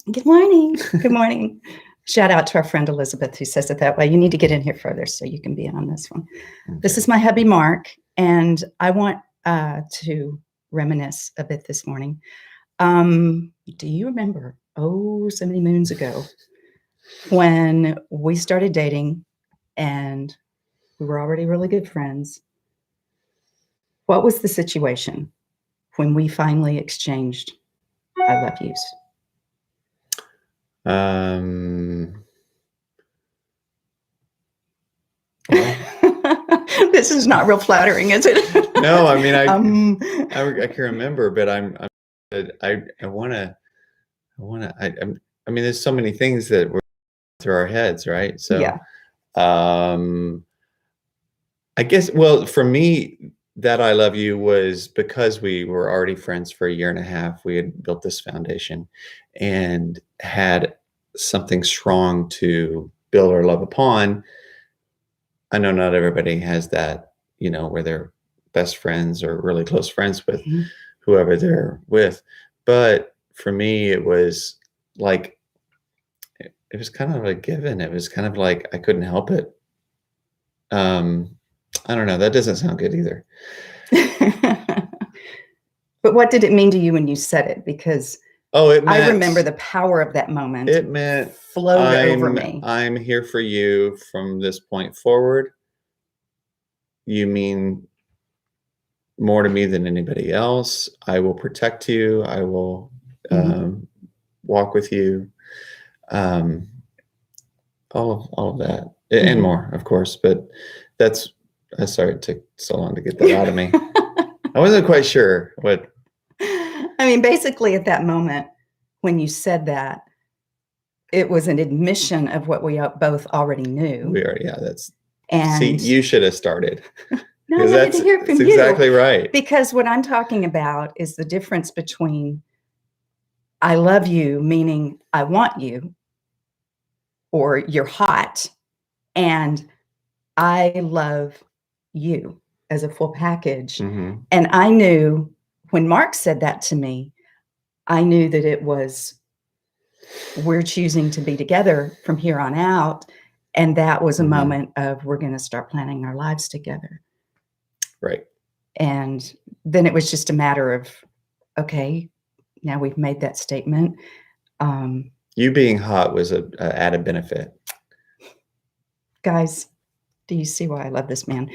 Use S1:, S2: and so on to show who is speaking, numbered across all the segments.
S1: Good morning. Good morning. Shout out to our friend Elizabeth who says it that way. You need to get in here further so you can be on this one. Okay. This is my hubby, Mark, and I want to reminisce a bit this morning. Do you remember, so many moons ago, when we started dating and we were already really good friends? What was the situation when we finally exchanged I love yous? Well, this is not real flattering, is it?
S2: No, I mean, I can remember, but I mean, there's so many things that were through our heads, right? So,
S1: yeah.
S2: I guess, well, for me, that I love you was because we were already friends for a year and a half. We had built this foundation and had something strong to build our love upon. I know not everybody has that, where they're best friends or really close friends with whoever they're with. But for me, it was like, it was kind of a given. It was kind of like, I couldn't help it. I don't know. That doesn't sound good either.
S1: But what did it mean to you when you said it? Because I remember the power of that moment.
S2: It meant
S1: flowed over me.
S2: I'm here for you from this point forward. You mean more to me than anybody else. I will protect you. I will walk with you. All of that and more, of course. But sorry it took so long to get that out of me. I wasn't quite sure what.
S1: I mean, basically at that moment when you said that, it was an admission of what we both already knew.
S2: See, you should have started.
S1: No, I wanted to hear from you.
S2: Exactly right.
S1: Because what I'm talking about is the difference between I love you, meaning I want you, or you're hot, and I love you as a full package. And I knew when Mark said that to me, I knew that it was, we're choosing to be together from here on out. And that was a moment of, we're going to start planning our lives together.
S2: Right.
S1: And then it was just a matter of, okay, now we've made that statement.
S2: You being hot was an added benefit.
S1: Guys, do you see why I love this man?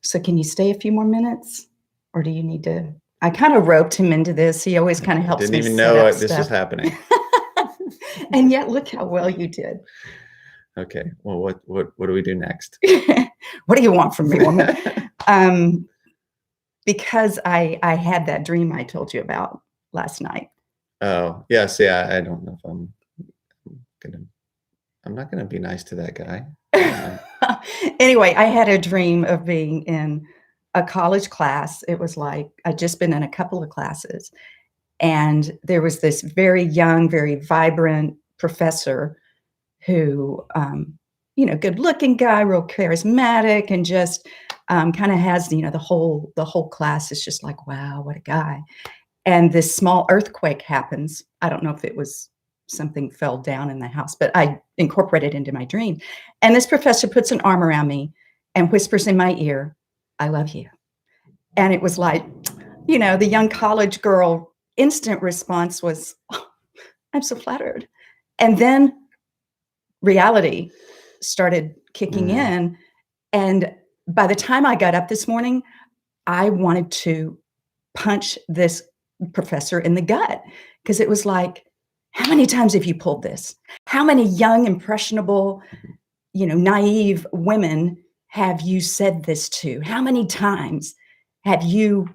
S1: So can you stay a few more minutes, or do you need to? I kind of roped him into this. He always kind of helps me.
S2: Didn't even know this was happening.
S1: And yet, look how well you did.
S2: Okay. Well, what do we do next?
S1: What do you want from me, woman? Because I had that dream I told you about last night.
S2: Oh, yes. Yeah. I don't know if I'm not gonna be nice to that guy.
S1: Anyway, I had a dream of being in a college class. It was like I'd just been in a couple of classes, and there was this very young, very vibrant professor who, good looking guy, real charismatic, and just kind of has, the whole class is just like, wow, what a guy. And this small earthquake happens. I don't know if it was something fell down in the house, but I incorporated it into my dream. And this professor puts an arm around me and whispers in my ear, I love you. And it was like, the young college girl instant response was, oh, I'm so flattered. And then reality started kicking in. And by the time I got up this morning, I wanted to punch this professor in the gut, because it was like, how many times have you pulled this? How many young, impressionable, naive women have you said this to? How many times have you,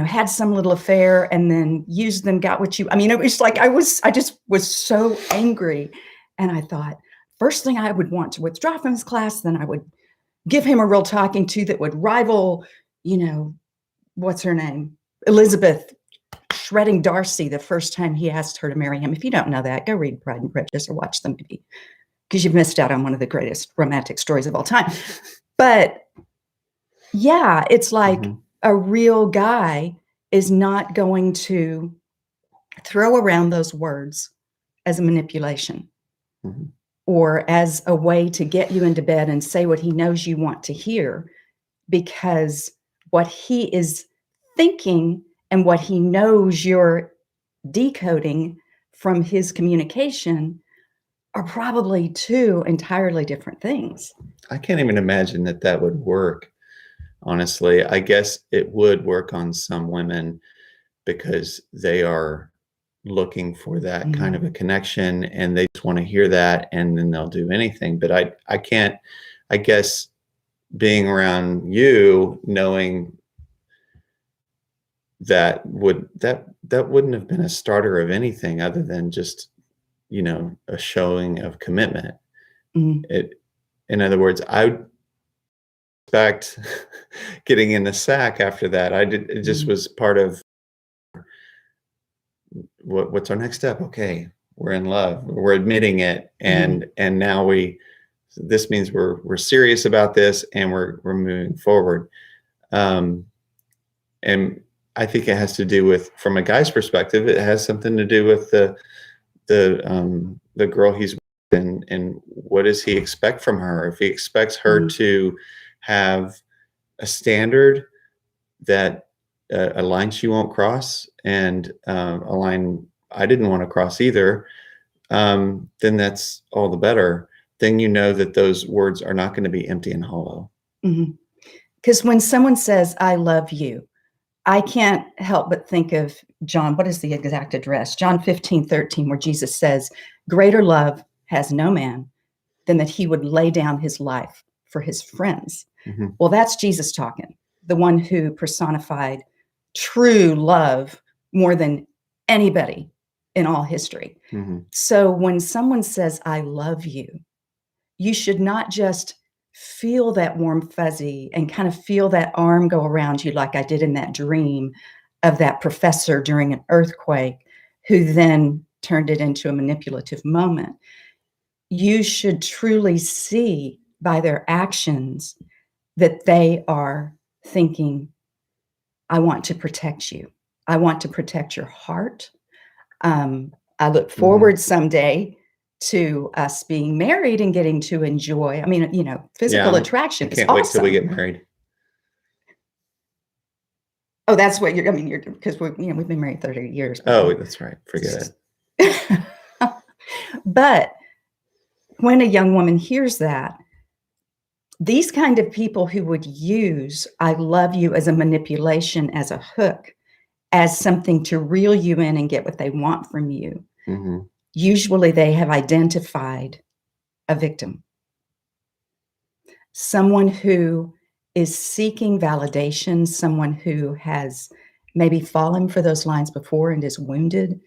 S1: had some little affair and then used them, got what you, it was like, I just was so angry. And I thought, first thing I would want to withdraw from his class, then I would give him a real talking to that would rival, what's her name? Elizabeth shredding Darcy the first time he asked her to marry him. If you don't know that, go read Pride and Prejudice or watch the movie, because you've missed out on one of the greatest romantic stories of all time. But yeah, it's like a real guy is not going to throw around those words as a manipulation
S2: Mhm.
S1: or as a way to get you into bed and say what he knows you want to hear, because what he is thinking and what he knows you're decoding from his communication are probably two entirely different things.
S2: I can't even imagine that that would work, honestly. I guess it would work on some women because they are looking for that kind of
S1: Mm,
S2: a connection and they just want to hear that and then they'll do anything. But I can't, I guess being around you, knowing that wouldn't have been a starter of anything other than just, a showing of commitment.
S1: mm,
S2: It In other words, I would expect getting in the sack after that. It just
S1: mm,
S2: was part of what's our next step? Okay, we're in love. We're admitting it,
S1: mhm,
S2: and now this means we're serious about this, and we're moving forward. Um, and I think it has to do with, from a guy's perspective, it has something to do with the girl he's with, and what does he expect from her? If he expects her
S1: mhm,
S2: to have a standard that a line she won't cross, and a line I didn't want to cross either, then that's all the better. Then you know that those words are not going to be empty and hollow.
S1: mhm. 'Cause when someone says, "I love you," I can't help but think of John, what is the exact address? John 15:13, where Jesus says, "Greater love has no man than that he would lay down his life for his friends."
S2: Mhm,
S1: Well, that's Jesus talking, the one who personified true love more than anybody in all history.
S2: mhm,
S1: So when someone says, "I love you," you should not just feel that warm fuzzy and kind of feel that arm go around you like I did in that dream of that professor during an earthquake who then turned it into a manipulative moment. You should truly see by their actions that they are thinking, "I want to protect you. I want to protect your heart. I look
S2: mhm.
S1: forward someday to us being married and getting to enjoy." I mean,
S2: Yeah,
S1: physical
S2: I
S1: attraction is
S2: can't wait till we
S1: awesome.
S2: get married.
S1: Oh, that's what you're I mean, you're because we've been married 30 years, but
S2: Oh, that's right. Forget it.
S1: but when a young woman hears that, these kind of people who would use "I love you" as a manipulation, as a hook, as something to reel you in and get what they want from you,
S2: Mhm,
S1: usually they have identified a victim, someone who is seeking validation, someone who has maybe fallen for those lines before and is wounded.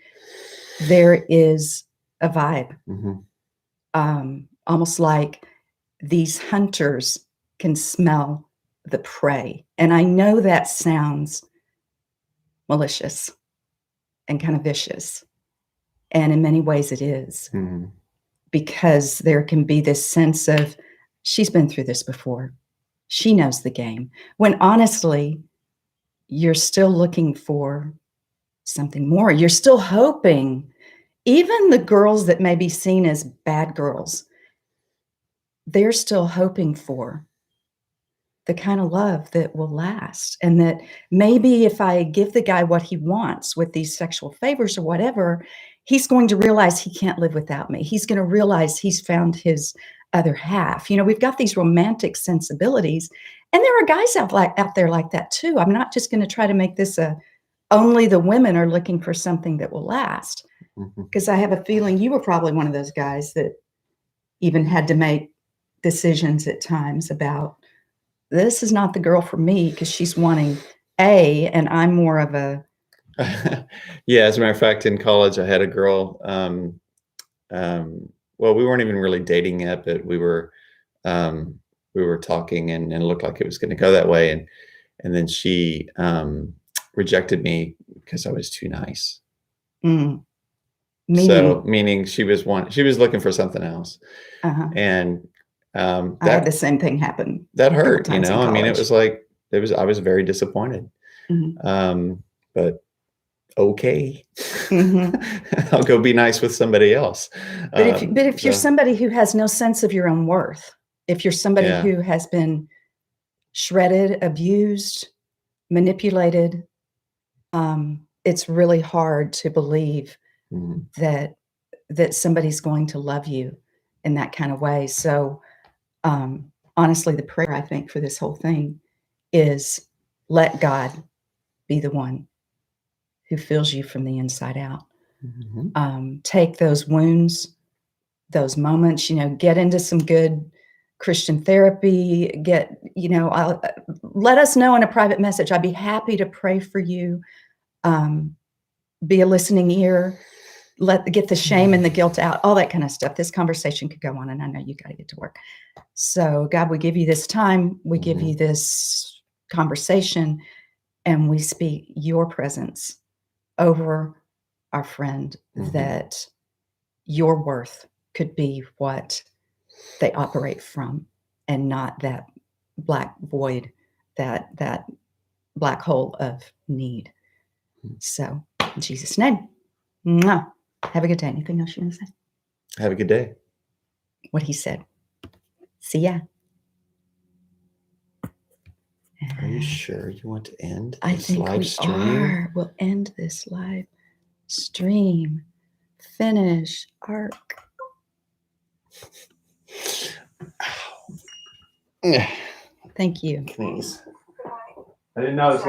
S1: There is a vibe,
S2: mhm.
S1: almost like these hunters can smell the prey. And I know that sounds malicious and kind of vicious. And in many ways, it is,
S2: Mhm.
S1: because there can be this sense of, she's been through this before. She knows the game. When honestly, you're still looking for something more. You're still hoping, even the girls that may be seen as bad girls, they're still hoping for the kind of love that will last. And that maybe if I give the guy what he wants with these sexual favors or whatever, he's going to realize he can't live without me. He's going to realize he's found his other half. We've got these romantic sensibilities, and there are guys out there like that too. I'm not just going to try to make this a only the women are looking for something that will last,
S2: Mhm.
S1: because I have a feeling you were probably one of those guys that even had to make decisions at times about, this is not the girl for me because she's wanting A, and I'm more of a
S2: Yeah, as a matter of fact, in college, I had a girl, well, we weren't even really dating yet, but um, we were talking and it looked like it was gonna go that way, and then she, rejected me because I was too nice.
S1: mm,
S2: So,
S1: meaning.
S2: meaning she was looking for something else,
S1: Uh-huh.
S2: and,
S1: I had the same thing happen
S2: that
S1: a couple
S2: hurt,
S1: times in
S2: I mean,
S1: college.
S2: it was I was very disappointed,
S1: Mhm.
S2: um, but okay.
S1: Mhm.
S2: I'll go be nice with somebody else.
S1: But if you're
S2: So
S1: somebody who has no sense of your own worth, if you're somebody
S2: yeah.
S1: who has been shredded, abused, manipulated, it's really hard to believe
S2: Mhm.
S1: that somebody's going to love you in that kind of way. So, honestly, the prayer I think for this whole thing is let God be the one who fills you from the inside out.
S2: Mhm.
S1: Take those wounds, those moments, get into some good Christian therapy, let us know in a private message. I'd be happy to pray for you, um, be a listening ear, get the shame and the guilt out, all that kind of stuff. This conversation could go on, and I know you got to get to work. So, God, we give you this time, we give you
S2: Mhm.
S1: this conversation, and we speak your presence over our friend,
S2: Mhm.
S1: that your worth could be what they operate from, and not that black void, that black hole of need. So, in Jesus' name, mwah. Have a good day. Anything else you want to say?
S2: Have a good day.
S1: What he said. See ya.
S2: Are you sure you want to end
S1: I
S2: this
S1: think
S2: live
S1: we
S2: stream?
S1: are. We'll end this live stream. Finish arc.
S2: Ow.
S1: Thank you.
S2: Thanks. I didn't know it was